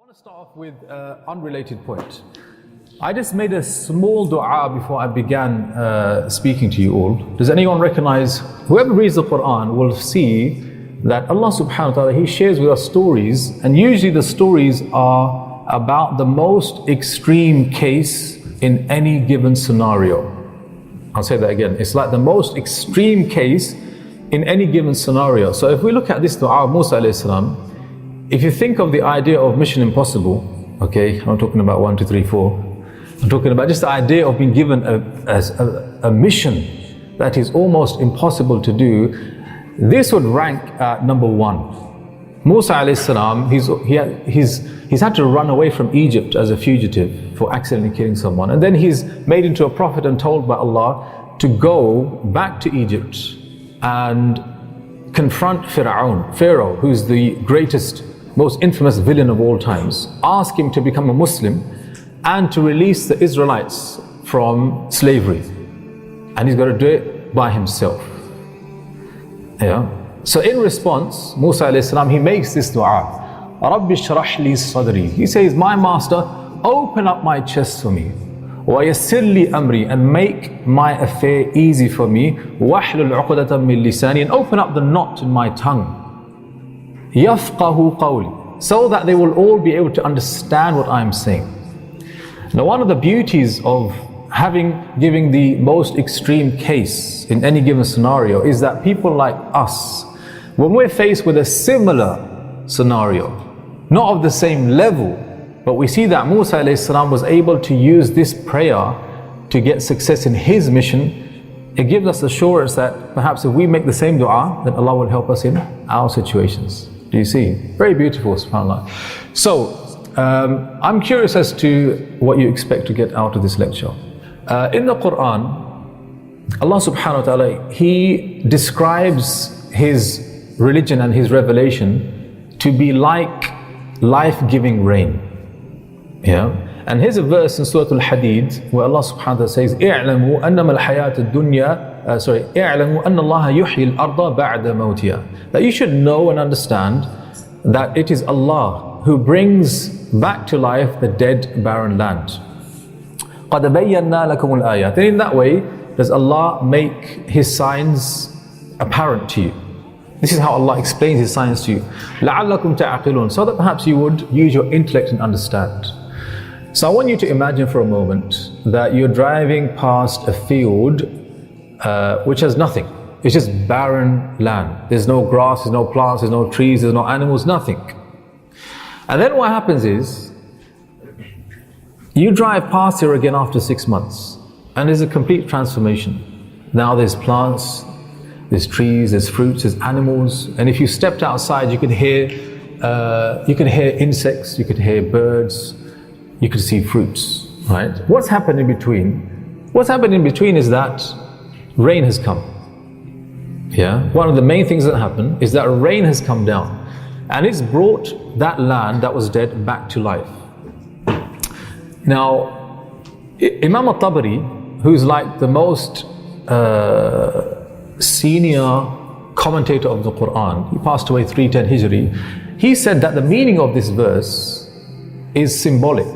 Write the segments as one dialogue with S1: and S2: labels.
S1: want to start off with an unrelated point. I just made a small dua before I began speaking to you all. Does anyone recognize, whoever reads the Quran will see that Allah subhanahu wa ta'ala, He shares with us stories, and usually the stories are about the most extreme case in any given scenario. I'll say that again. It's like the most extreme case in any given scenario. So if we look at this dua of Musa alayhi salam, if you think of the idea of Mission Impossible, okay, I'm not talking about 1, 2, 3, 4. I'm talking about just the idea of being given a mission that is almost impossible to do. This would rank at number 1. Musa alayhi salam, he's had to run away from Egypt as a fugitive for accidentally killing someone, and then he's made into a prophet and told by Allah to go back to Egypt and confront Pharaoh, who's the greatest, most infamous villain of all times. Ask him to become a Muslim and to release the Israelites from slavery, and he's got to do it by himself. Yeah. So in response, Musa alayhi salam, he makes this dua, Rabbi shrah li sadri. He says, my master, open up my chest for me, wa yassir li amri, and make my affair easy for me, wahlul uqdatan min lisani, and open up the knot in my tongue, yafqahu qawli, so that they will all be able to understand what I'm saying. Now, one of the beauties of giving the most extreme case in any given scenario is that people like us, when we're faced with a similar scenario, not of the same level, but we see that Musa alayhi salam was able to use this prayer to get success in his mission. It gives us assurance that perhaps if we make the same dua, then Allah will help us in our situations. Do you see? Very beautiful, subhanAllah. So, I'm curious as to what you expect to get out of this lecture. In the Quran, Allah subhanahu wa ta'ala, He describes His religion and His revelation to be like life-giving rain. Yeah? And here's a verse in Surah Al-Hadid where Allah subhanahu wa ta'ala says, اعلموا أنما الحياة الدنيا اعلموا أن الله يحيي الأرض بعد موتها. That you should know and understand that it is Allah who brings back to life the dead, barren land. قَدْ بَيَّنَّا لَكُمُ الْآيَاتِ. And in that way does Allah make His signs apparent to you. This is how Allah explains His signs to you. لَعَلَّكُمْ تَعْقِلُونَ. So that perhaps you would use your intellect and understand. So I want you to imagine for a moment that you're driving past a field which has nothing. It's just barren land. There's no grass, there's no plants, there's no trees, there's no animals, nothing. And then what happens is, you drive past here again after 6 months, and there's a complete transformation. Now there's plants, there's trees, there's fruits, there's animals, and if you stepped outside, you could hear insects, you could hear birds, you could see fruits, right? What's happened in between? What's happened in between is that rain has come. Yeah, one of the main things that happened is that rain has come down, and it's brought that land that was dead back to life. Now, Imam al-Tabari, who's like the most senior commentator of the Quran, he passed away 310 Hijri, he said that the meaning of this verse is symbolic.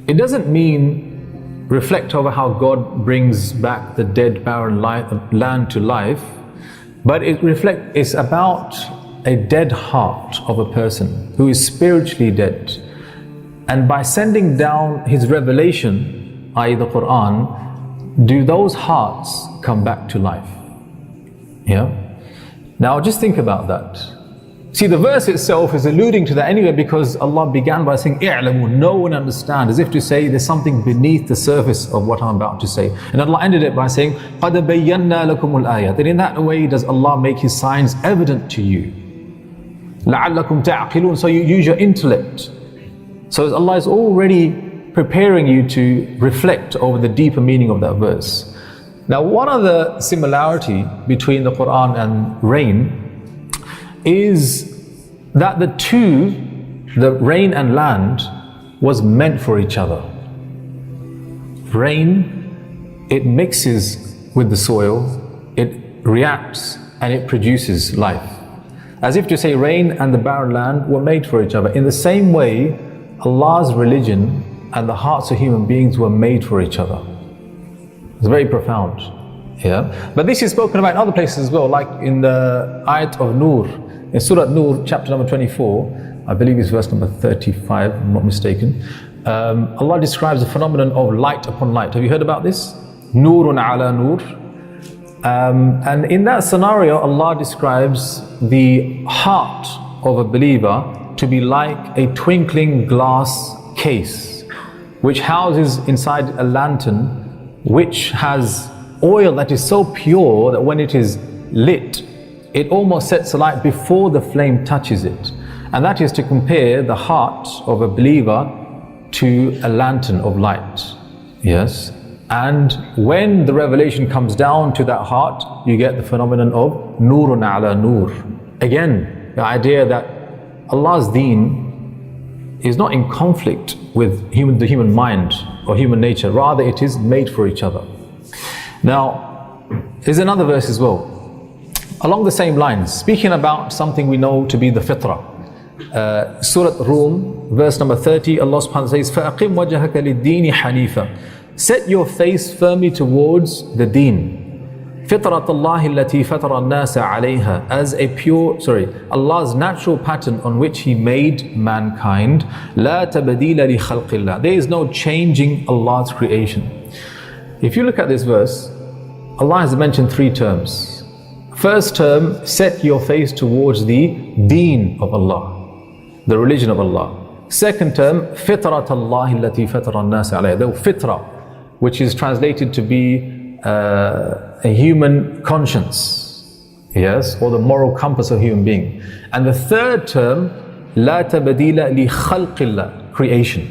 S1: It doesn't mean reflect over how God brings back the dead, barren land to life, but it's about a dead heart of a person who is spiritually dead. And by sending down His revelation, i.e. the Quran, do those hearts come back to life? Yeah? Now just think about that. See, the verse itself is alluding to that anyway, because Allah began by saying, "I'lamu," know and understand, as if to say there's something beneath the surface of what I'm about to say. And Allah ended it by saying, قَدْ بَيَّنَّا لَكُمُ الْآيَاتِ. And in that way does Allah make His signs evident to you. لَعَلَّكُمْ تَعْقِلُونَ. So you use your intellect. So Allah is already preparing you to reflect over the deeper meaning of that verse. Now, one of the similarity between the Quran and rain is that the rain and land was meant for each other. Rain, it mixes with the soil, it reacts and it produces life. As if to say rain and the barren land were made for each other. In the same way, Allah's religion and the hearts of human beings were made for each other. It's very profound. Yeah? But this is spoken about in other places as well, like in the ayat of Nur, in Surah Nur, chapter number 24, I believe it's verse number 35, if I'm not mistaken. Allah describes the phenomenon of light upon light. Have you heard about this? Nurun ala nur. And in that scenario, Allah describes the heart of a believer to be like a twinkling glass case, which houses inside a lantern, which has oil that is so pure that when it is lit, it almost sets alight before the flame touches it. And that is to compare the heart of a believer to a lantern of light. Yes. And when the revelation comes down to that heart, you get the phenomenon of nurun ala nur. Again, the idea that Allah's deen is not in conflict with the human mind or human nature. Rather, it is made for each other. Now, there's another verse as well, along the same lines, speaking about something we know to be the fitrah. Surah Rum, verse number 30, Allah subhanahu wa ta'ala says, فَأَقِمْ وَجَهَكَ لِلدِّينِ حَنِيفًا. Set your face firmly towards the deen. فِطْرَةَ اللَّهِ الَّتِي فَطَرَ النَّاسَ عَلَيْهَا. As a pure, Allah's natural pattern on which He made mankind. لَا تَبْدِيلَ لِخَلْقِ اللَّهِ. There is no changing Allah's creation. If you look at this verse, Allah has mentioned three terms. First term, set your face towards the deen of Allah, the religion of Allah. Second term, فِطْرَةَ اللَّهِ الَّتِي فَطَرَ النَّاسَ عَلَيْهَا. The fitrah, which is translated to be a human conscience, yes, or the moral compass of human being. And the third term, لا تبديل لخلق الله, creation.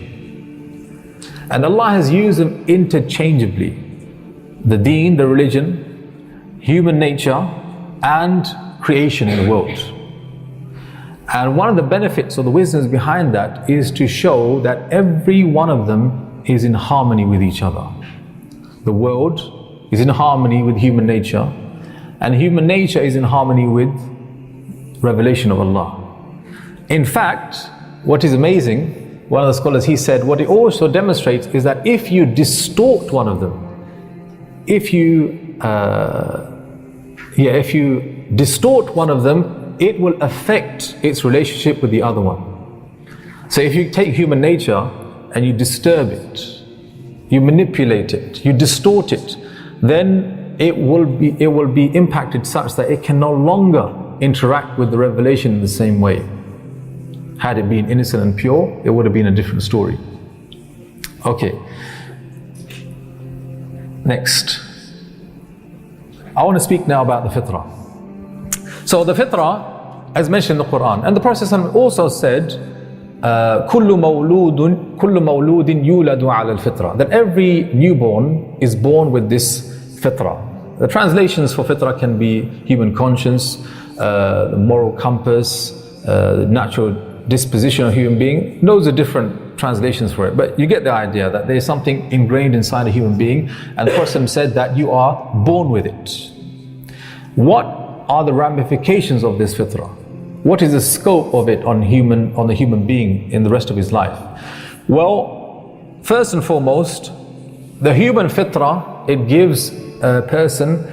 S1: And Allah has used them interchangeably. The deen, the religion, human nature, and creation in the world. And one of the benefits or the wisdoms behind that is to show that every one of them is in harmony with each other. The world is in harmony with human nature, and human nature is in harmony with revelation of Allah. In fact, what is amazing, one of the scholars, he said, what it also demonstrates is that if you distort one of them, if you distort one of them, it will affect its relationship with the other one. So if you take human nature and you disturb it, you manipulate it, you distort it, then it will be impacted such that it can no longer interact with the revelation in the same way. Had it been innocent and pure, it would have been a different story. Okay. Next. I want to speak now about the fitrah. So the fitrah, as mentioned in the Quran, and the Prophet also said, كل مولود يولد على الفطرة, that every newborn is born with this fitrah. The translations for fitrah can be human conscience, the moral compass, the natural disposition of a human being. Those are different translations for it, but you get the idea that there is something ingrained inside a human being, and the Prophet said that you are born with it. What are the ramifications of this fitrah? What is the scope of it on the human being in the rest of his life? Well, first and foremost, the human fitrah, it gives a person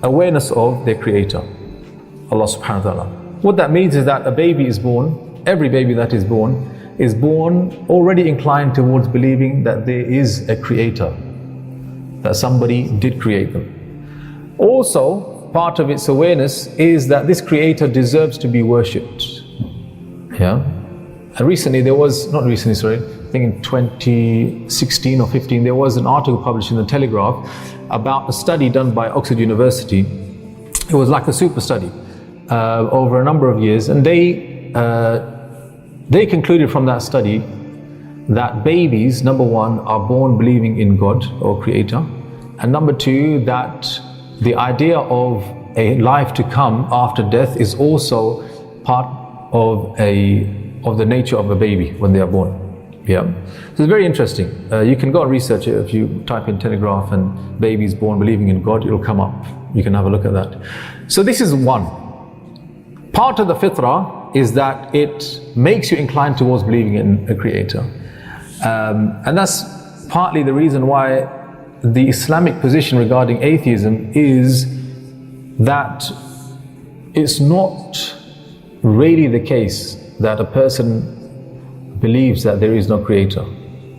S1: awareness of their creator, Allah subhanahu wa ta'ala. What that means is that a baby is born, every baby that is born already inclined towards believing that there is a creator, that somebody did create them. Also, part of its awareness is that this creator deserves to be worshipped. Yeah. And recently I think in 2016 or 15, there was an article published in the Telegraph about a study done by Oxford University. It was like a super study over a number of years, and they concluded from that study that babies, number one, are born believing in God or creator, and number two, that the idea of a life to come after death is also part of the nature of a baby when they are born. Yeah, so it's very interesting. You can go and research it. If you type in Telegraph and babies born believing in God, it'll come up. You can have a look at that. So this is one. part of the fitrah is that it makes you inclined towards believing in a creator. And that's partly the reason why the Islamic position regarding atheism is that it's not really the case that a person believes that there is no creator.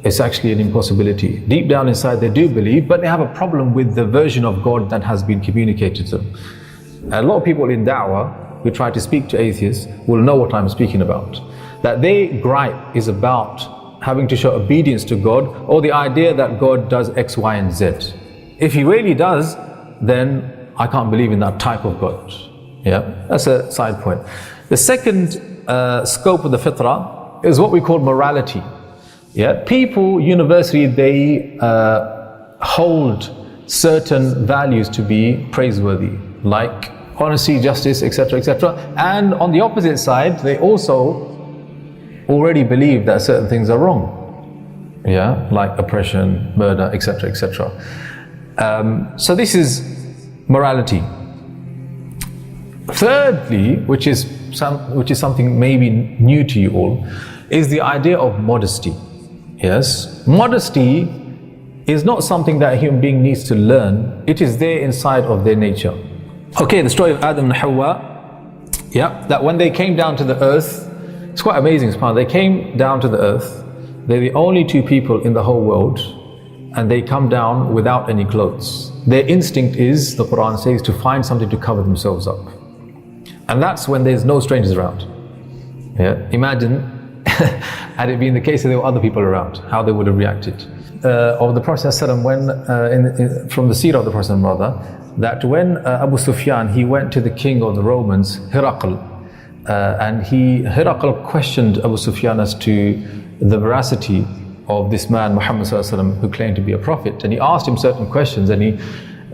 S1: It's actually an impossibility. Deep down inside they do believe, but they have a problem with the version of God that has been communicated to them. And a lot of people in da'wah who try to speak to atheists will know what I'm speaking about. That their gripe is about having to show obedience to God, or the idea that God does X, Y, and Z. If He really does, then I can't believe in that type of God. Yeah, that's a side point. The second scope of the fitrah is what we call morality. Yeah, people universally, they hold certain values to be praiseworthy, like honesty, justice, etc., etc. And on the opposite side, they also already believe that certain things are wrong. Yeah, like oppression, murder, etc., etc. So this is morality. Thirdly, which is something maybe new to you all, is the idea of modesty. Yes, modesty is not something that a human being needs to learn. It is there inside of their nature. Okay, the story of Adam and Hawa. Yeah, that when they came down to the earth, it's quite amazing. They came down to the earth. They're the only two people in the whole world, and they come down without any clothes. Their instinct is, the Quran says, to find something to cover themselves up. And that's when there's no strangers around. Yeah, imagine had it been the case that there were other people around, how they would have reacted. Of the Prophet ﷺ, when from the seerah of the Prophet rather, that when Abu Sufyan, he went to the king of the Romans, Hiraql, and Hiraql questioned Abu Sufyan as to the veracity of this man Muhammad ﷺ, who claimed to be a prophet, and he asked him certain questions, and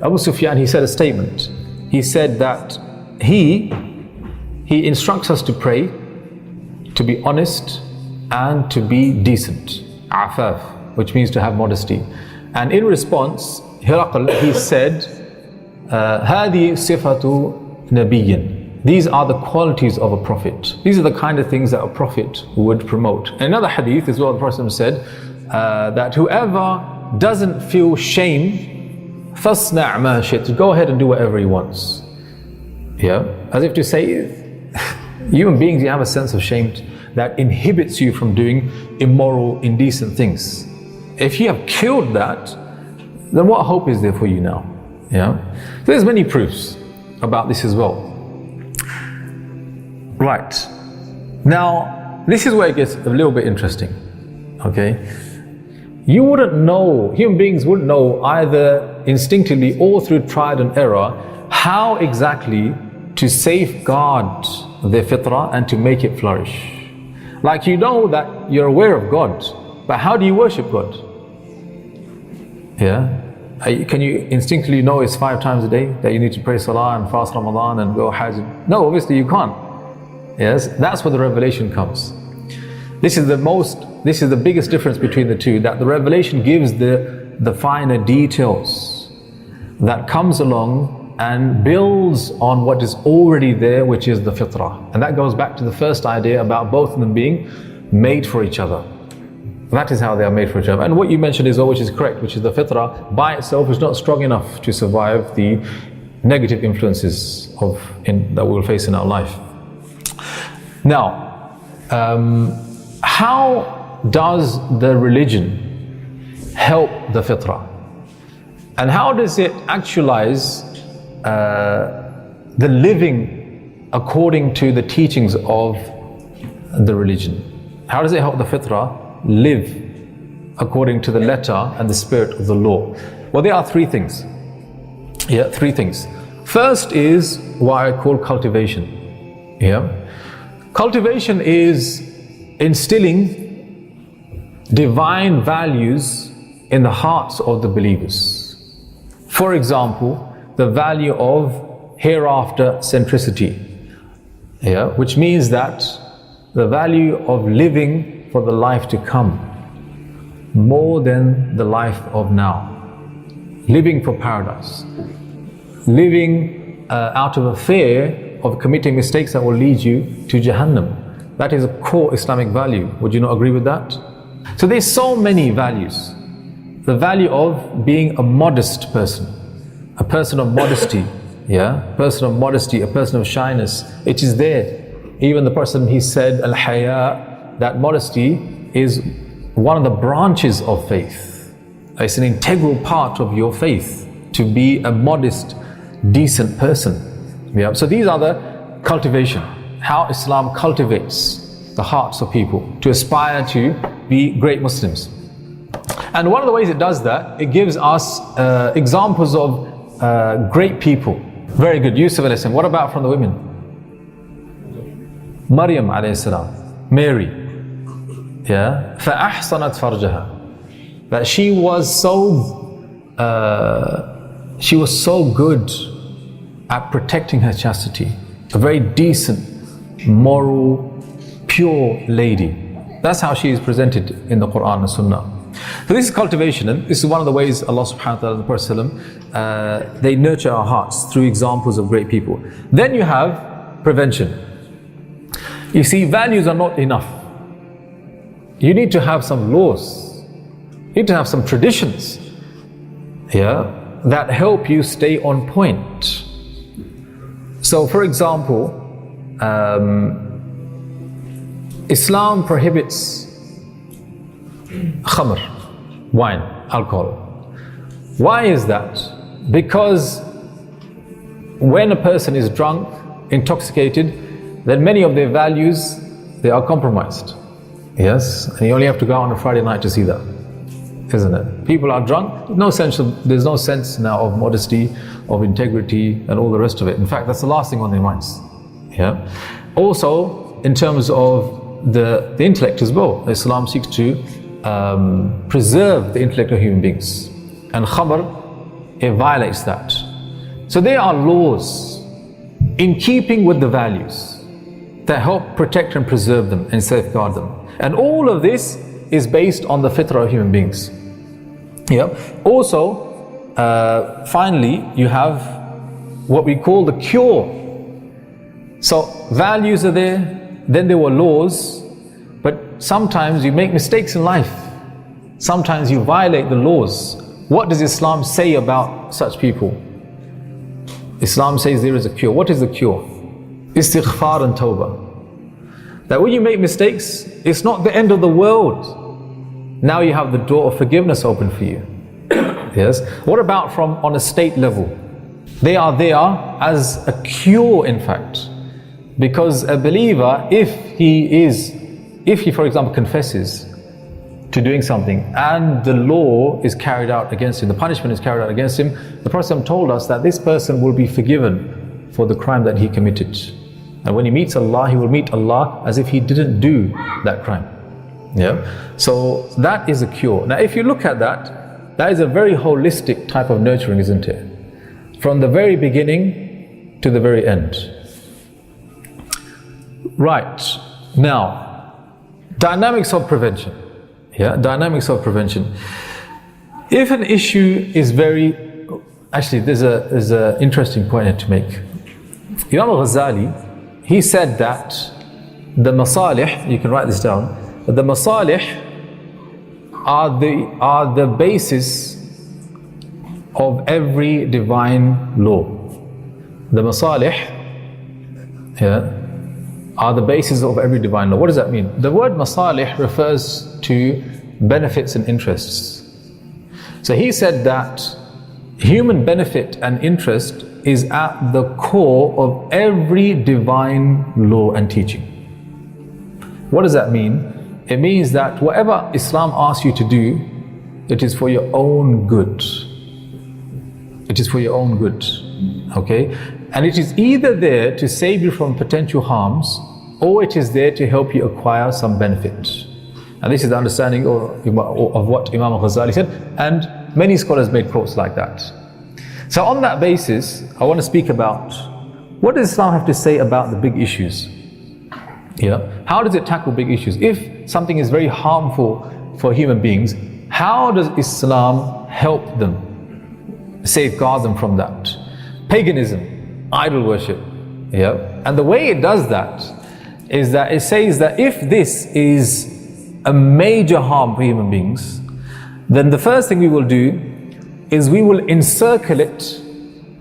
S1: Abu Sufyan, he said a statement. He said that he instructs us to pray, to be honest, and to be decent, afaf, which means to have modesty. And in response, Hiraql, he said, هذه صفة نبي. These are the qualities of a prophet. These are the kind of things that a prophet would promote. In another hadith is what the Prophet said, that whoever doesn't feel shame, فَاصْنَعْ مَا شِئْتَ, go ahead and do whatever he wants. Yeah, as if to say, human beings, you have a sense of shame that inhibits you from doing immoral, indecent things. If you have killed that, then what hope is there for you now? Yeah, so there's many proofs about this as well. Right, now this is where it gets a little bit interesting. Okay, you wouldn't know, human beings wouldn't know either instinctively or through trial and error how exactly to safeguard their fitrah and to make it flourish. Like, you know that you're aware of God, but how do you worship God? Yeah, can you instinctively know it's 5 times a day that you need to pray salah and fast Ramadan and go hajj? No, obviously you can't. Yes, that's where the revelation comes. This is the biggest difference between the two, that the revelation gives the finer details that comes along and builds on what is already there, which is the fitrah. And that goes back to the first idea about both of them being made for each other. That is how they are made for each other. And what you mentioned is all which is correct, which is the fitrah by itself is not strong enough to survive the negative influences that we will face in our life. Now, how does the religion help the fitrah? And how does it actualize the living according to the teachings of the religion? How does it help the fitrah live according to the letter and the spirit of the law? Well, there are 3 things. Yeah, 3 things. First is what I call cultivation. Yeah, cultivation is instilling divine values in the hearts of the believers. For example, the value of hereafter centricity, yeah, which means that the value of living for the life to come more than the life of now, living for paradise, living out of a fear of committing mistakes that will lead you to Jahannam. That is a core Islamic value. Would you not agree with that? So there's so many values. The value of being a modest person, a person of modesty, a person of modesty, a person of shyness. It is there. Even the person, he said, al-haya, that modesty is one of the branches of faith. It's an integral part of your faith, to be a modest, decent person. So these are the cultivation, how Islam cultivates the hearts of people to aspire to be great Muslims. And one of the ways it does that, it gives us examples of great people. Very good. Yusuf alayhi salam. What about from the women? Maryam alayhi salam, Mary. فَأَحْصَنَتْ فَرْجَهَا. That she was so good at protecting her chastity. A very decent, moral, pure lady. That's how she is presented in the Quran and Sunnah. So this is cultivation, and this is one of the ways Allah subhanahu wa ta'ala and the Prophet they nurture our hearts through examples of great people. Then you have prevention. You see, values are not enough. You need to have some laws. You need to have some traditions that help you stay on point. So for example, Islam prohibits khamr, wine, alcohol. Why is that? Because when a person is drunk, intoxicated, then many of their values, they are compromised. Yes, and you only have to go out on a Friday night to see that, isn't it? People are drunk, there's no sense now of modesty, of integrity, and all the rest of it. In fact, that's the last thing on their minds. Also, in terms of the intellect as well, Islam seeks to preserve the intellect of human beings, and khamr, it violates that. So there are laws in keeping with the values that help protect and preserve them and safeguard them. And all of this is based on the fitrah of human beings. Also, finally, you have what we call the cure. So values are there, then there were laws, but sometimes you make mistakes in life. Sometimes you violate the laws. What does Islam say about such people? Islam says there is a cure. What is the cure? Istighfar and tawbah. That when you make mistakes, it's not the end of the world. Now you have the door of forgiveness open for you. Yes. What about from on a state level? They are there as a cure, in fact. Because a believer, if he for example confesses to doing something and the law is carried out against him, the punishment is carried out against him, the Prophet told us that this person will be forgiven for the crime that he committed. And when he meets Allah, he will meet Allah as if he didn't do that crime. So that is a cure. Now if you look at that, that is a very holistic type of nurturing, isn't it? From the very beginning to the very end. Right. Now, dynamics of prevention. Dynamics of prevention. If an issue is actually there's an interesting point here to make. Imam al-Ghazali, he said that the masalih, you can write this down, the masalih are the basis of every divine law. The masalih are the basis of every divine law. What does that mean? The word masalih refers to benefits and interests. So he said that human benefit and interest is at the core of every divine law and teaching. What does that mean? It means that whatever Islam asks you to do, it is for your own good. It is for your own good. Okay? And it is either there to save you from potential harms, or it is there to help you acquire some benefit. And this is the understanding of what Imam al-Ghazali said, and many scholars made quotes like that. So on that basis, I want to speak about what does Islam have to say about the big issues? How does it tackle big issues? If something is very harmful for human beings, how does Islam help them, safeguard them from that? Paganism, idol worship, And the way it does that is that it says that if this is a major harm for human beings, then the first thing we will do is we will encircle it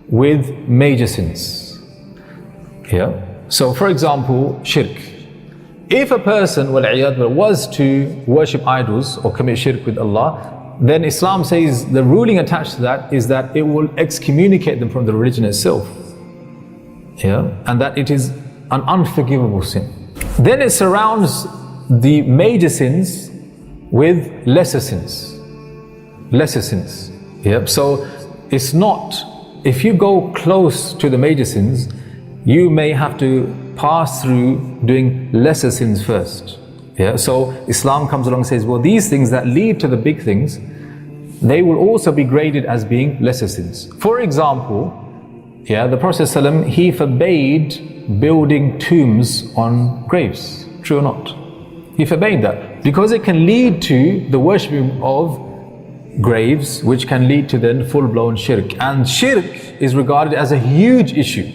S1: with major sins. Yeah. So for example, shirk. If a person was to worship idols or commit shirk with Allah, then Islam says the ruling attached to that is that it will excommunicate them from the religion itself. Yeah, and that it is an unforgivable sin. Then it surrounds the major sins with lesser sins. Lesser sins. Yep. So it's not, if you go close to the major sins, you may have to pass through doing lesser sins first. Yeah. So Islam comes along and says, well, these things that lead to the big things, they will also be graded as being lesser sins. For example, yeah, the Prophet ﷺ, he forbade building tombs on graves. True or not? He forbade that because it can lead to the worshipping of graves, which can lead to then full-blown shirk. And shirk is regarded as a huge issue.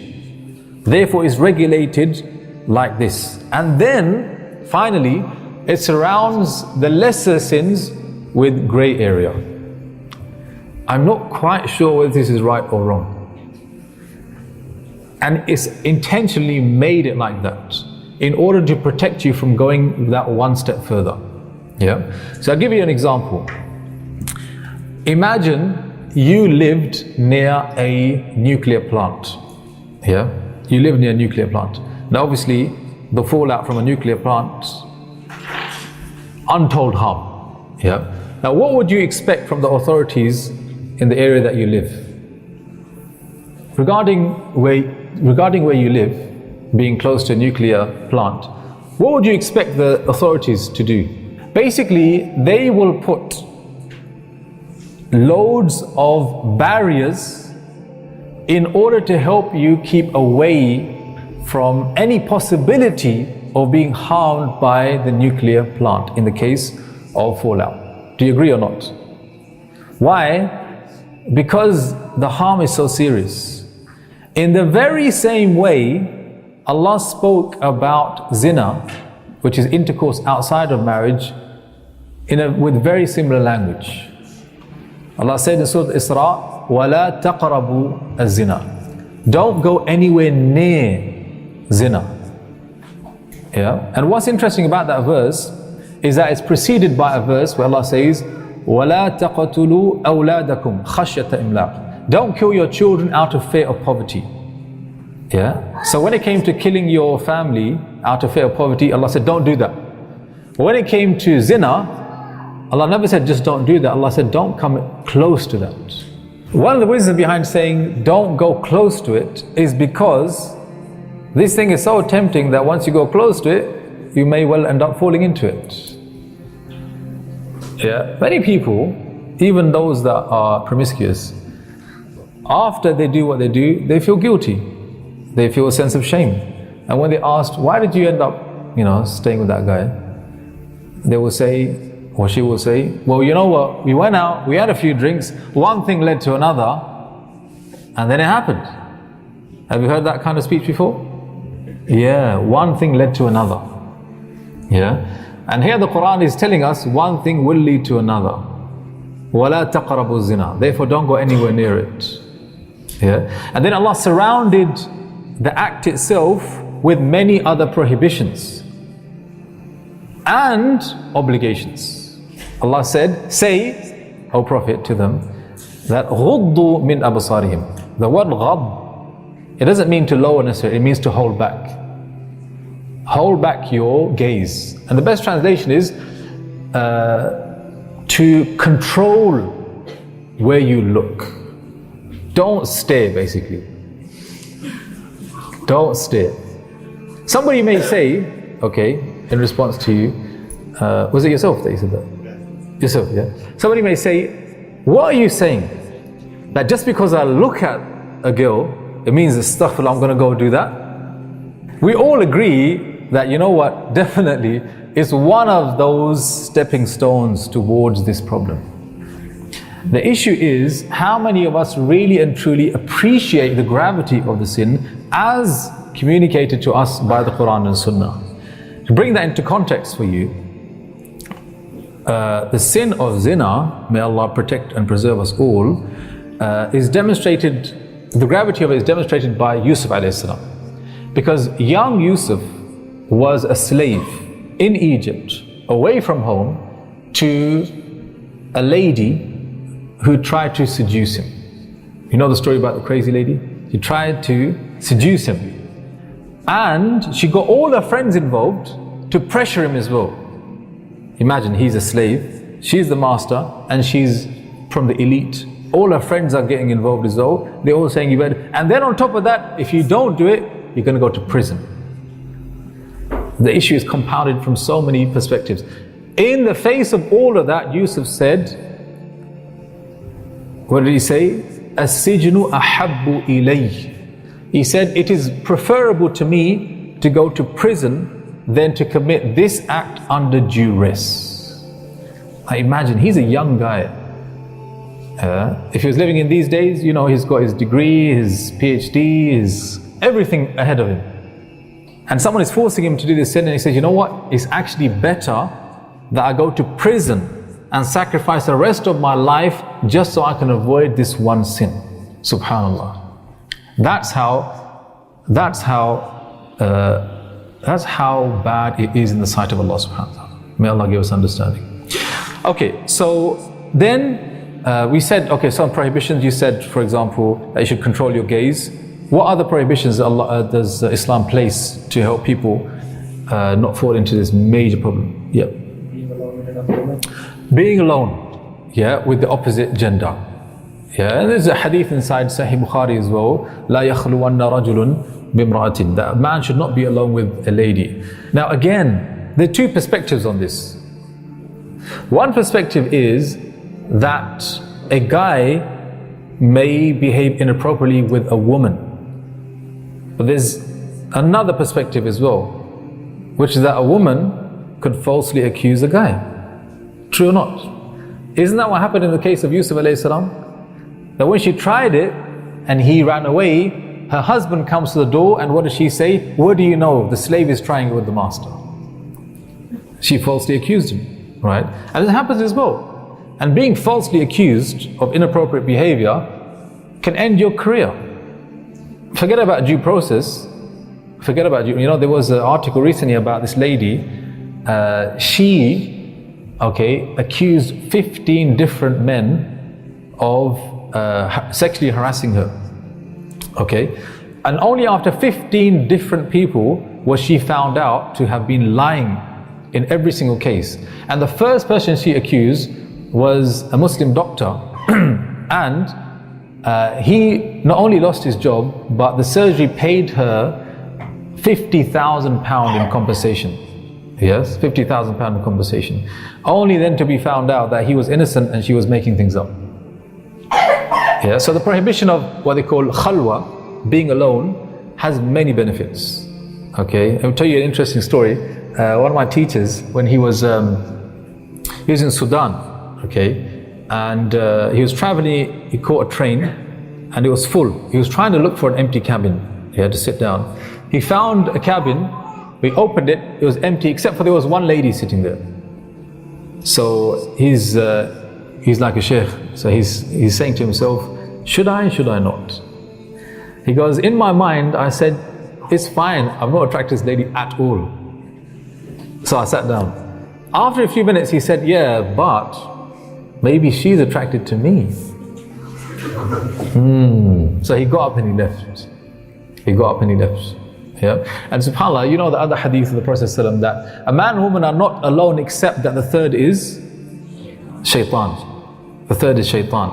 S1: Therefore, is regulated like this. And then, finally, it surrounds the lesser sins with grey area. I'm not quite sure whether this is right or wrong. And it's intentionally made it like that in order to protect you from going that one step further. Yeah. So I'll give you an example. Imagine you lived near a nuclear plant. Yeah. You live near a nuclear plant. Now obviously the fallout from a nuclear plant, untold harm. Yeah. Now what would you expect from the authorities in the area that you live? Regarding where you live, being close to a nuclear plant, what would you expect the authorities to do? Basically, they will put loads of barriers in order to help you keep away from any possibility of being harmed by the nuclear plant in the case of fallout. Do you agree or not? Why? Because the harm is so serious. In the very same way, Allah spoke about zina, which is intercourse outside of marriage, with very similar language. Allah said in Surah Isra, وَلَا تَقْرَبُوا الزِّنَا. Don't go anywhere near zina. Yeah? And what's interesting about that verse is that it's preceded by a verse where Allah says, وَلَا تَقْتُلُوا أَوْلَادَكُمْ خَشْيَةَ إِمْلَاقٍ. Don't kill your children out of fear of poverty. Yeah. So when it came to killing your family out of fear of poverty, Allah said, don't do that. But when it came to zina, Allah never said, just don't do that. Allah said, don't come close to that. One of the wisdom behind saying, don't go close to it, is because this thing is so tempting that once you go close to it, you may well end up falling into it. Yeah. Many people, even those that are promiscuous, after they do what they do, they feel guilty. They feel a sense of shame. And when they asked, why did you end up, staying with that guy? They will say, or she will say, well, you know what? We went out, we had a few drinks, one thing led to another, and then it happened. Have you heard that kind of speech before? Yeah, one thing led to another. Yeah. And here the Quran is telling us one thing will lead to another. وَلَا تَقْرَبُوا الزِّنَا. Therefore don't go anywhere near it. Yeah. And then Allah surrounded the act itself with many other prohibitions and obligations. Allah said, say, O Prophet, to them, that غُضُّوا مِنْ أَبْصَارِهِمْ. The word ghad, it doesn't mean to lower necessarily, it means to hold back. Hold back your gaze. And the best translation is to control where you look. Don't stare, basically. Don't stare. Somebody may say, okay, in response to you, was it yourself that you said that? Yourself, yeah. Somebody may say, what are you saying? That just because I look at a girl, it means astaghfirullah, I'm going to go do that? We all agree that, you know what, definitely it's one of those stepping stones towards this problem. The issue is, how many of us really and truly appreciate the gravity of the sin as communicated to us by the Quran and Sunnah. To bring that into context for you, the sin of zina, may Allah protect and preserve us all, is demonstrated, the gravity of it is demonstrated by Yusuf alayhi salam. Because young Yusuf was a slave in Egypt, away from home, to a lady who tried to seduce him. You know the story about the crazy lady? She tried to seduce him. And she got all her friends involved to pressure him as well. Imagine, he's a slave, she's the master, and she's from the elite. All her friends are getting involved as well. They're all saying you better. And then on top of that, if you don't do it, you're going to go to prison. The issue is compounded from so many perspectives. In the face of all of that, Yusuf said, what did he say? As-sijnu ahabbu ilayh. He said, it is preferable to me to go to prison than to commit this act under duress. I imagine, he's a young guy. If he was living in these days, you know, he's got his degree, his PhD, his everything ahead of him. And someone is forcing him to do this sin, and he says, you know what? It's actually better that I go to prison and sacrifice the rest of my life just so I can avoid this one sin. Subhanallah. That's how bad it is in the sight of Allah subhanahu wa ta'ala. May Allah give us understanding. Okay, so then we said, okay, some prohibitions. You said, for example, that you should control your gaze. What other prohibitions does Islam place to help people not fall into this major problem? Yeah. Being alone, yeah, with the opposite gender. Yeah, and there's a hadith inside Sahih Bukhari as well. لا يخلون رجل بامرأة. That a man should not be alone with a lady. Now again, there are two perspectives on this. One perspective is that a guy may behave inappropriately with a woman. But there's another perspective as well, which is that a woman could falsely accuse a guy. True or not? Isn't that what happened in the case of Yusuf alayhi salam? That when she tried it and he ran away, her husband comes to the door, and what does she say? What do you know? The slave is trying it with the master. She falsely accused him, right? And it happens as well. And being falsely accused of inappropriate behavior can end your career. Forget about due process. Forget about you know, there was an article recently about this lady. She accused 15 different men of sexually harassing her. Okay, and only after 15 different people was she found out to have been lying in every single case. And the first person she accused was a Muslim doctor, and he not only lost his job, but the surgery paid her £50,000 in compensation. Yes, £50,000 in compensation. Only then to be found out that he was innocent and she was making things up. Yeah, so the prohibition of what they call khalwa, being alone, has many benefits. Okay, I'll tell you an interesting story. One of my teachers, when he was in Sudan, okay, and he was traveling, he caught a train and it was full. He was trying to look for an empty cabin. He had to sit down. He found a cabin. We opened it, it was empty except for there was one lady sitting there. So he's like a sheikh. So he's saying to himself, should I not? He goes, in my mind, I said, it's fine, I'm not attracted to this lady at all. So I sat down. After a few minutes, he said, yeah, but maybe she's attracted to me. So he got up and he left. Yeah. And subhanAllah, you know the other hadith of the Prophet ﷺ, that a man and woman are not alone except that the third is shaitan. The third is shaitan.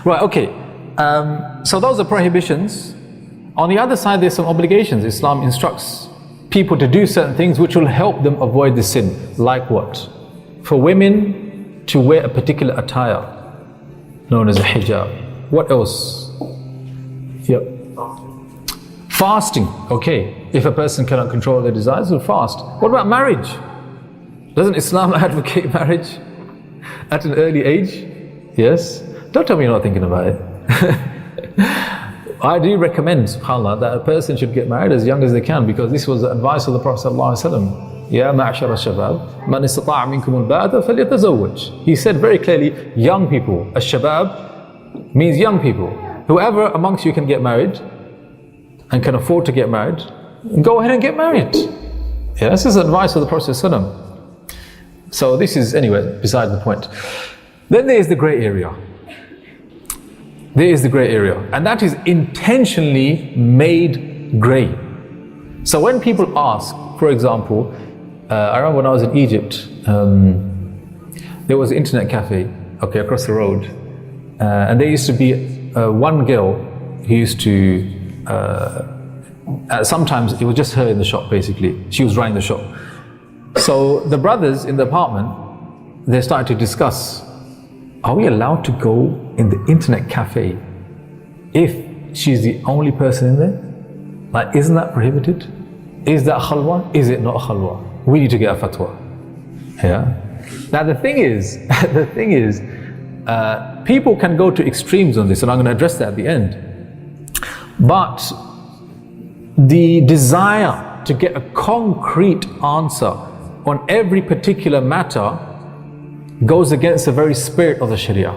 S1: Right, okay. So those are prohibitions. On the other side, there's some obligations. Islam instructs people to do certain things which will help them avoid the sin. Like what? For women to wear a particular attire known as a hijab. What else? Yep. Fasting, okay. If a person cannot control their desires, will fast. What about marriage? Doesn't Islam advocate marriage at an early age? Yes. Don't tell me you're not thinking about it. I do recommend, subhanAllah, that a person should get married as young as they can, because this was the advice of the Prophet ﷺ. Ya ma'ashara shabab, man istata'a minkum al-ba'ata falyatazawwaj. He said very clearly, young people. Ash-shabab means young people. Whoever amongst you can get married and can afford to get married, go ahead and get married. Yeah, this is advice of the Prophet ﷺ. So this is, anyway, beside the point. Then there is the grey area. There is the grey area, and that is intentionally made grey. So when people ask, for example, I remember when I was in Egypt, there was an internet cafe, okay, across the road, and there used to be one girl who used to, sometimes it was just her in the shop, basically. She was running the shop. So the brothers in the apartment, they started to discuss, are we allowed to go in the internet cafe if she's the only person in there? Like, isn't that prohibited? Is that khalwa? Is it not a khalwa? We need to get a fatwa. Yeah. Now the thing is, people can go to extremes on this, and I'm going to address that at the end. But the desire to get a concrete answer on every particular matter goes against the very spirit of the Sharia.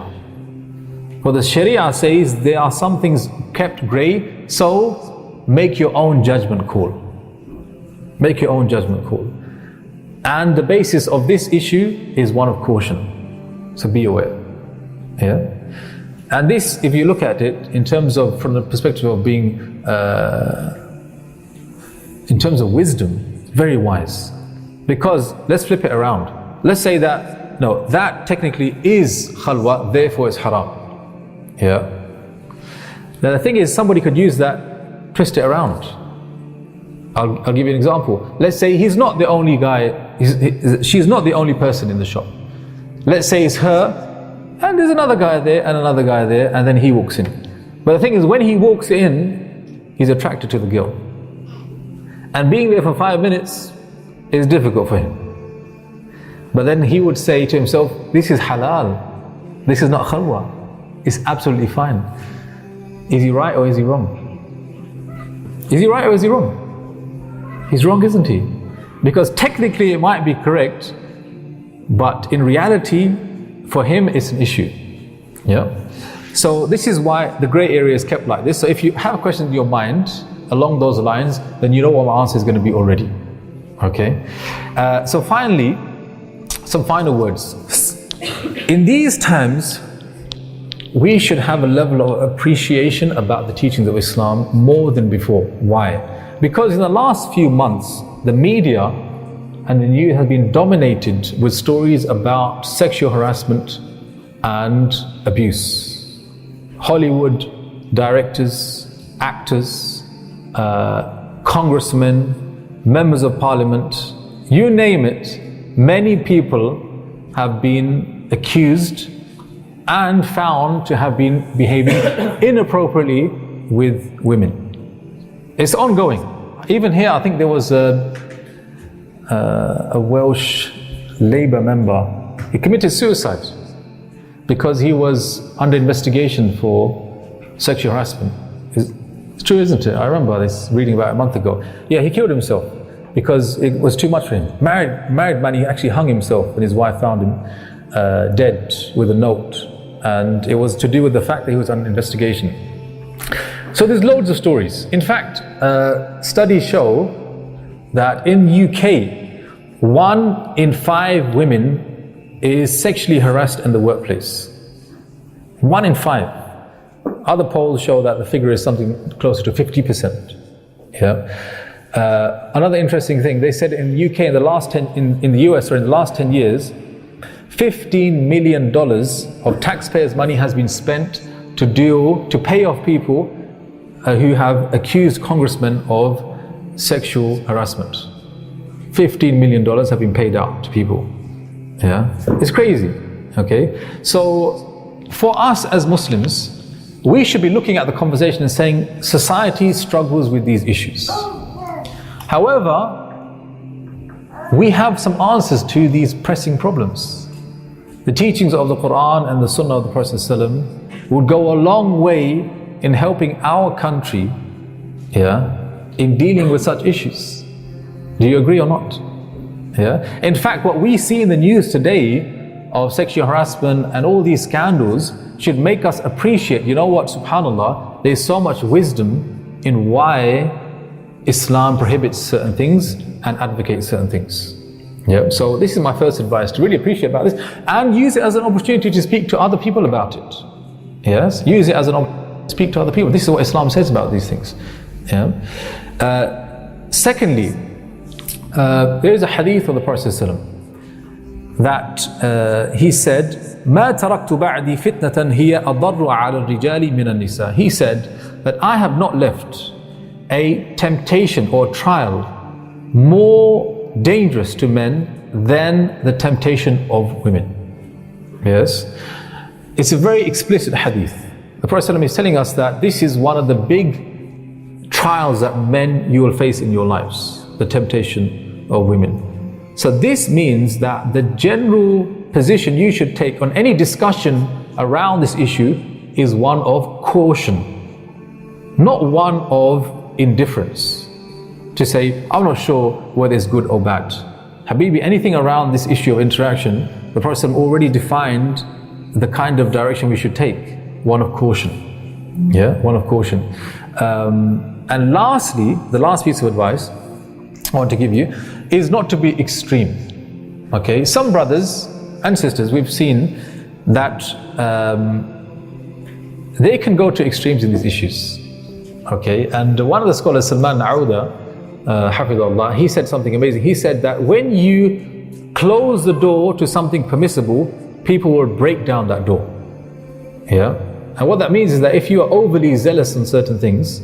S1: For the Sharia says there are some things kept grey, so make your own judgment call. Make your own judgment call. And the basis of this issue is one of caution. So be aware. Yeah? And this, if you look at it in terms of, from the perspective of being, in terms of wisdom, very wise. Because, let's flip it around. Let's say that, no, that technically is khalwa, therefore it's haram. Yeah. Now the thing is, somebody could use that, twist it around. I'll give you an example. Let's say he's not the only guy, she's not the only person in the shop. Let's say it's her, and there's another guy there, and another guy there, and then he walks in. But the thing is, when he walks in, he's attracted to the girl. And being there for 5 minutes is difficult for him. But then he would say to himself, this is halal, this is not khalwa, it's absolutely fine. Is he right or is he wrong? Is he right or is he wrong? He's wrong, isn't he? Because technically it might be correct, but in reality, for him it's an issue. Yeah. So this is why the grey area is kept like this. So if you have questions in your mind along those lines, then you know what my answer is going to be already. Okay. So finally, some final words. In these times, we should have a level of appreciation about the teachings of Islam more than before. Why? Because in the last few months, the media and the news have been dominated with stories about sexual harassment and abuse. Hollywood directors, actors, congressmen, members of parliament, you name it, many people have been accused and found to have been behaving inappropriately with women. It's ongoing. Even here, I think there was a Welsh Labour member. He committed suicide because he was under investigation for sexual harassment. It's true, isn't it? I remember this reading about a month ago. Yeah, he killed himself because it was too much for him. Married man, he actually hung himself when his wife found him dead with a note. And it was to do with the fact that he was under investigation. So there's loads of stories. In fact, studies show that in UK, 1 in 5 women is sexually harassed in the workplace. 1 in 5. Other polls show that the figure is something closer to 50%. Yeah. Another interesting thing, they said in the UK in the last 10, in the US, or in the last 10 years, $15 million of taxpayers' money has been spent to pay off people who have accused congressmen of sexual harassment. $15 million have been paid out to people. Yeah, it's crazy. Okay, so for us as Muslims, we should be looking at the conversation and saying society struggles with these issues. However, we have some answers to these pressing problems. The teachings of the Quran and the Sunnah of the Prophet ﷺ would go a long way in helping our country, in dealing with such issues. Do you agree or not? In fact, what we see in the news today of sexual harassment and all these scandals should make us appreciate, you know what, subhanAllah, there's so much wisdom in why Islam prohibits certain things and advocates certain things. So this is my first advice, to really appreciate about this and use it as an opportunity to speak to other people about it. Use it as an opportunity to speak to other people. This is what Islam says about these things. Secondly, there is a hadith of the Prophet ﷺ that he said, ما تركت بعدي فتنة هي أضر على الرجال من النساء. He said that I have not left a temptation or trial more dangerous to men than the temptation of women. It's a very explicit hadith. The Prophet ﷺ is telling us that this is one of the big trials that men you will face in your lives, the temptation of women. So this means that the general position you should take on any discussion around this issue is one of caution, not one of indifference. To say, I'm not sure whether it's good or bad. Habibi, anything around this issue of interaction, the Prophet ﷺ already defined the kind of direction we should take, one of caution. One of caution. And lastly, the last piece of advice I want to give you is not to be extreme. Some brothers and sisters, we've seen that they can go to extremes in these issues. And one of the scholars, Salman Auda, Hafidullah, he said something amazing. He said that when you close the door to something permissible, people will break down that door. And what that means is that if you are overly zealous on certain things,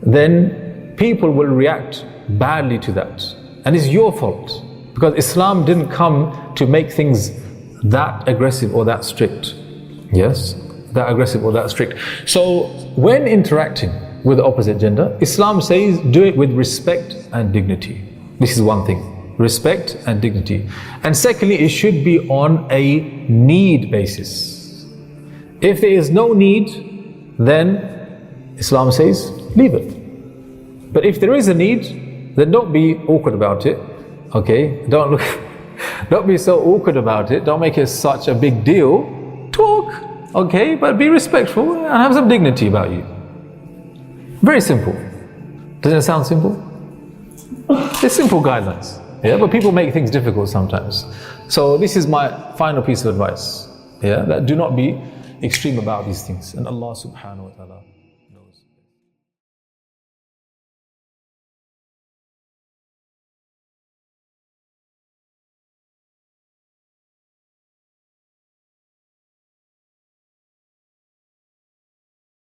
S1: then people will react badly to that. And it's your fault, because Islam didn't come to make things that aggressive or that strict. That aggressive or that strict. So when interacting with the opposite gender, Islam says do it with respect and dignity. This is one thing, respect and dignity. And secondly, it should be on a need basis. If there is no need, then Islam says leave it. But if there is a need, then don't be awkward about it. Don't be so awkward about it. Don't make it such a big deal. Talk, but be respectful and have some dignity about you. Very simple. Doesn't it sound simple? They're simple guidelines. But people make things difficult sometimes. So this is my final piece of advice. That do not be extreme about these things. And Allah subhanahu wa ta'ala